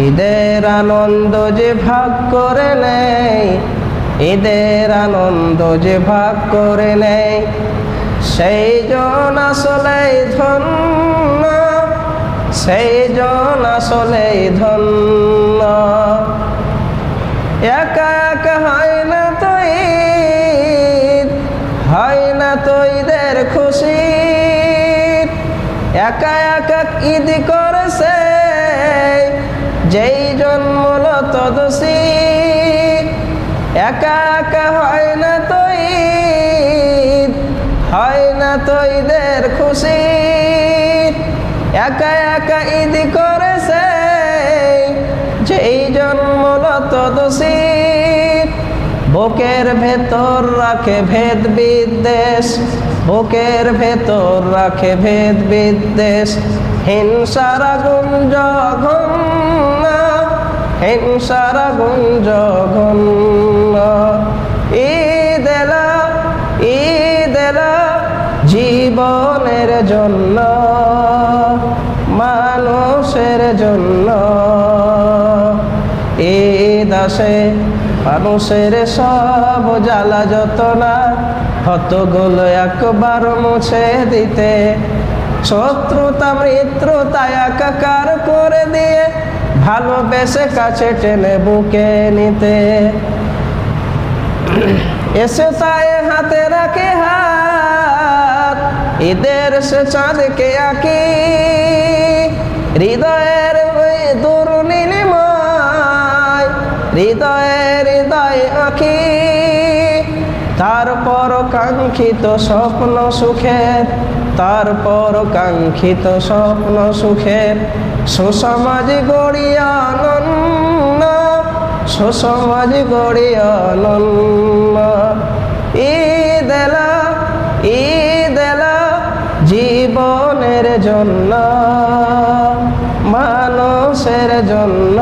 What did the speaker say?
ঈদের আনন্দ যে ভাগ করে নেয়, ঈদের আনন্দ যে ভাগ করে নেয়, সেই জন আসলেই ধন্য, সেই জন আসলেই ধন্য। একা একা হয় না তো ঈদ, হয় না তো ঈদের খুশি। একা একা ঈদ করেছে যেই জন মূলত দোষী। একা একা হয় না তো ঈদ, হয় না তো ঈদের খুশি। একা একা ঈদ করেছে যেই জন মূলত দোষী। বুকের ভেতর রাখে ভেদ বিদ্বেষ, বুকের ভেতর রাখে ভেদ বিদ্বেষ। হিংসার আগুন জঘন্য, হিংসার আগুন জঘন্য। ঈদ এলো, ঈদ এলো জীবনের জন্য, মানুষের জন্য। ঈদ আসে মানুষের সব জ্বালা যন্ত্রণা, ক্ষতগুলো একবার মুছে দিতে। শত্রুতা মিত্রতা একাকার করে দিয়ে, ভালোবেসে কাছে টেনে বুকে নিতে। এসে তাই হাতে রাখে হাত, ঈদের সে চাঁদকে আঁকি। হৃদয়ের ওই দুর্নীলিমায়, হৃদয়ে হৃদয় আঁকি। তারপর কাঙ্ক্ষিত স্বপ্ন সুখের, তারপর কাঙ্ক্ষিত স্বপ্ন সুখের। সুসমাজ গড়িয়া অনন্য, সুসমাজ গড়িয়া অনন্য। ঈদ এলো, ঈদ এলো জীবনের জন্য, মানুষের জন্য।